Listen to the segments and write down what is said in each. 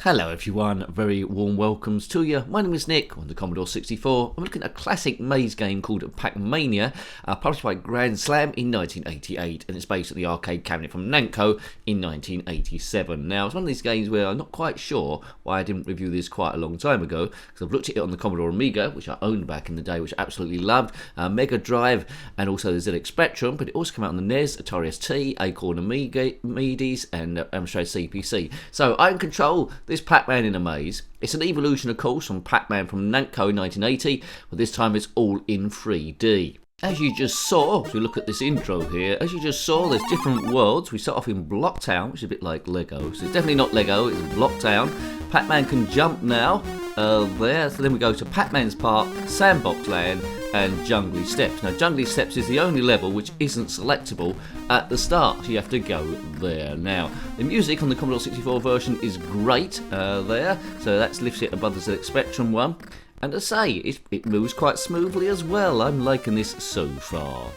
Hello everyone, very warm welcomes to you. My name is Nick on the Commodore 64. I'm looking at a classic maze game called Pac-Mania, published by Grandslam in 1988, and it's based on the arcade cabinet from NAMCO in 1987. Now, it's one of these games where I'm not quite sure why I didn't review this quite a long time ago, because I've looked at it on the Commodore Amiga, which I owned back in the day, which I absolutely loved, Mega Drive, and also the ZX Spectrum, but it also came out on the NES, Atari ST, Acorn Amigas, and Amstrad CPC. So I can control this Pac-Man in a maze. It's an evolution, of course, from Pac-Man from NAMCO in 1980, but this time it's all in 3D. As you just saw, if we look at this intro here, as you just saw, there's different worlds. We start off in Block Town, which is a bit like Lego. So it's definitely not Lego, it's Block Town. Pac-Man can jump now, there. So then we go to Pac-Man's Park, Sandbox Land, and Jungly Steps. Now, Jungly Steps is the only level which isn't selectable at the start, so you have to go there. Now, the music on the Commodore 64 version is great there, so that lifts it above the ZX Spectrum one. And as I say, it moves quite smoothly as well. I'm liking this so far.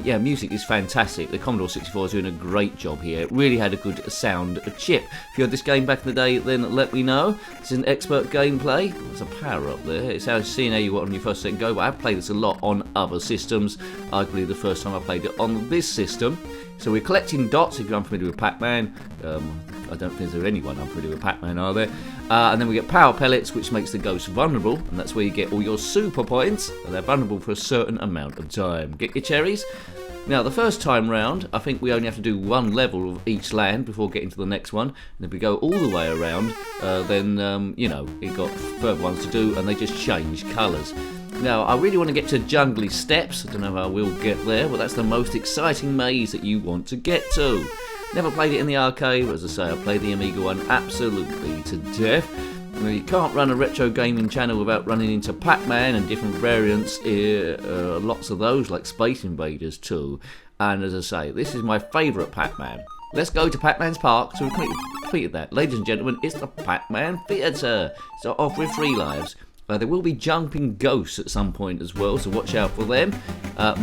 Yeah, music is fantastic. The Commodore 64 is doing a great job here. It really had a good sound chip. If you had this game back in the day, then let me know. This is an expert gameplay. There's a power up there. It's seeing how you got on your first second go, but I've played this a lot on other systems. Arguably the first time I played it on this system. So we're collecting dots, if you're unfamiliar with Pac-Man. I don't think there's anyone unfamiliar with Pac-Man, are there? And then we get power pellets, which makes the ghost vulnerable, and that's where you get all your super points, and they're vulnerable for a certain amount of time. Get your cherries. Now, the first time round, I think we only have to do one level of each land before getting to the next one. And if we go all the way around, then, you know, you've got further ones to do, and they just change colours. Now, I really want to get to Jungly Steps. I don't know how we'll get there, but that's the most exciting maze that you want to get to. Never played it in the arcade, but as I say, I played the Amiga one absolutely to death. You can't run a retro gaming channel without running into Pac-Man and different variants, lots of those, like Space Invaders too. And as I say, this is my favourite Pac-Man. Let's go to Pac-Man's Park, so we've completed that. Ladies and gentlemen, it's the Pac-Man Theatre. Start off with 3 lives. There will be jumping ghosts at some point as well, so watch out for them.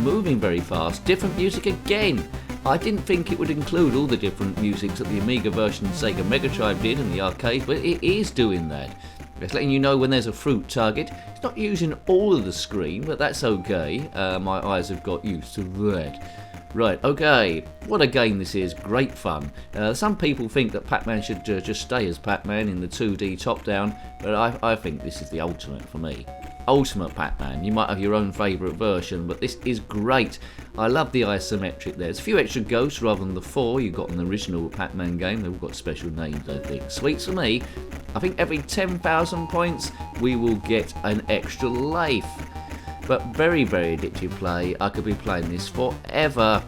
Moving very fast, different music again. I didn't think it would include all the different musics that the Amiga version Sega Mega Drive did in the arcade, but it is doing that. It's letting you know when there's a fruit target. It's not using all of the screen, but that's okay. My eyes have got used to that. Right, okay, what a game this is, great fun. Some people think that Pac-Man should just stay as Pac-Man in the 2D top-down, but I think this is the ultimate for me. Ultimate Pac-Man. You might have your own favourite version, but this is great. I love the isometric there. There's a few extra ghosts rather than the 4 you got in the original Pac-Man game. They've all got special names, I think. Sweets for me. I think every 10,000 points we will get an extra life. But very, very addictive play. I could be playing this forever.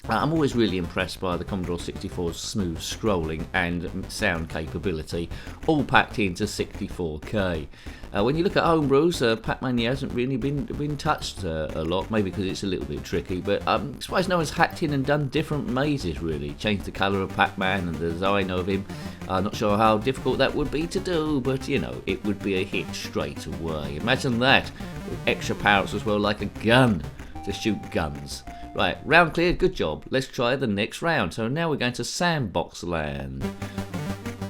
I'm always really impressed by the Commodore 64's smooth scrolling and sound capability, all packed into 64K. When you look at homebrews, Pac-Mania hasn't really been touched a lot, maybe because it's a little bit tricky, but I'm surprised no one's hacked in and done different mazes really, changed the colour of Pac-Man and the design of him. I'm not sure how difficult that would be to do, but you know, it would be a hit straight away. Imagine that, with extra powers as well, like a gun, to shoot guns. Right, round cleared, good job. Let's try the next round. So now we're going to Sandbox Land.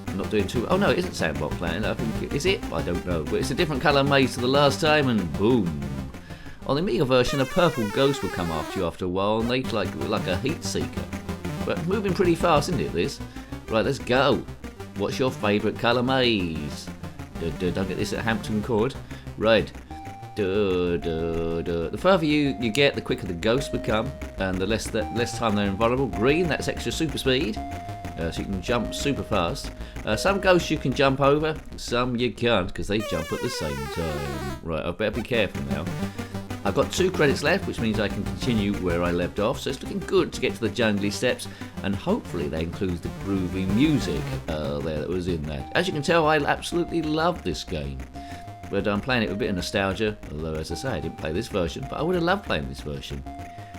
I'm not doing too... Oh no, it isn't Sandbox Land. I think is it? I don't know. But it's a different colour maze to the last time, and boom. On the Amiga version, a purple ghost will come after you after a while, and they like a heat seeker. But moving pretty fast, isn't it, this? Right, let's go. What's your favourite colour maze? Don't get this at Hampton Court. Red. The further you get, the quicker the ghosts become, and the less time they're invulnerable. Green, that's extra super speed, so you can jump super fast. Some ghosts you can jump over, some you can't because they jump at the same time. Right, I better be careful now. I've got 2 credits left, which means I can continue where I left off, so it's looking good to get to the Jungly Steps, and hopefully that includes the groovy music there that was in that. As you can tell, I absolutely love this game. But I'm playing it with a bit of nostalgia, although as I say, I didn't play this version, but I would have loved playing this version.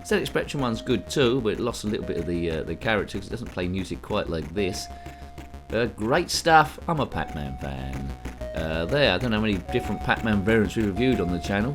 ZX Spectrum one's good too, but it lost a little bit of the character because it doesn't play music quite like this. Great stuff, I'm a Pac-Man fan. I don't know how many different Pac-Man variants we reviewed on the channel.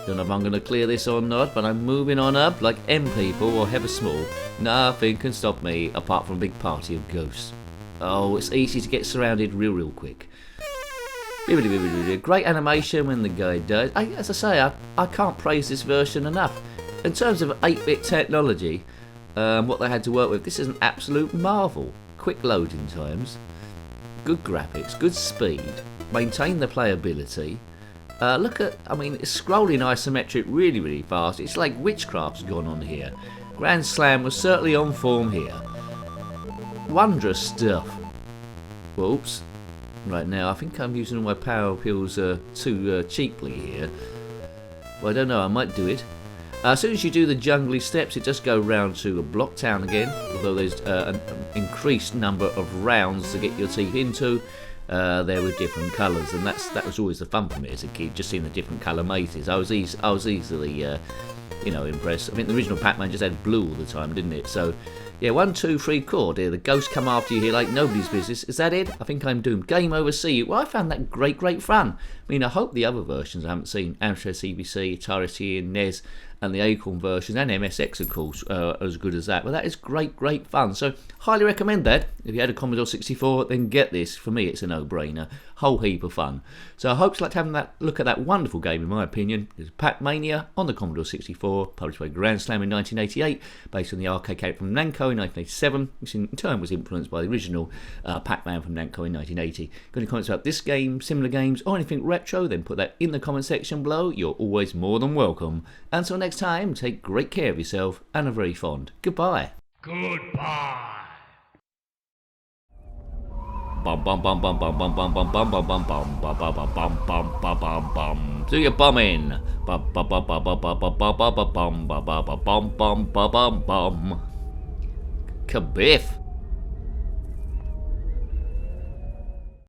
Don't know if I'm going to clear this or not, but I'm moving on up like M people or Heather Small. Nothing can stop me apart from a big party of ghosts. Oh, it's easy to get surrounded real quick. Great animation when the guy dies. As I say, I can't praise this version enough. In terms of 8-bit technology, what they had to work with, this is an absolute marvel. Quick loading times, good graphics, good speed, maintain the playability. Look at, I mean, it's scrolling isometric really fast. It's like witchcraft's gone on here. Grandslam was certainly on form here. Wondrous stuff. Whoops. Right now, I think I'm using all my power pills too cheaply here. Well, I don't know, I might do it. As soon as you do the Jungly Steps, it does go round to a block town again, although there's an increased number of rounds to get your teeth into. There were different colours, and that was always the fun for me as a kid, just seeing the different colour mazes. I was easily, impressed. I think the original Pac-Man just had blue all the time, didn't it? So, yeah, 1, 2, 3 chord here. The ghosts come after you here like nobody's business. Is that it? I think I'm doomed. Game over, see you. Well, I found that great fun. I mean, I hope the other versions I haven't seen, Amstrad CPC, Atari ST, and NES, and the Acorn versions, and MSX, of course, are as good as that. But that is great fun. So, highly recommend that. If you had a Commodore 64, then get this. For me, it's a no-brainer. Whole heap of fun. So, I hope you liked having that look at that wonderful game, in my opinion. It's Pac-Mania on the Commodore 64, published by Grandslam in 1988, based on the arcade game from NAMCO in 1987, which in turn was influenced by the original Pac-Man from NAMCO in 1980. Got any comments about this game, similar games, or anything retro, then put that in the comment section below. You're always more than welcome. Until next time, take great care of yourself and are very fond. Goodbye. Goodbye. Bum bum bum bum bum bum bum bum bum bum bum bum bum bum bum bum bum bum bum. Do your bumming. Bum bum bum bum bum bum bum bum bum bum bum bum bum bum bum bum bum. Kabiff.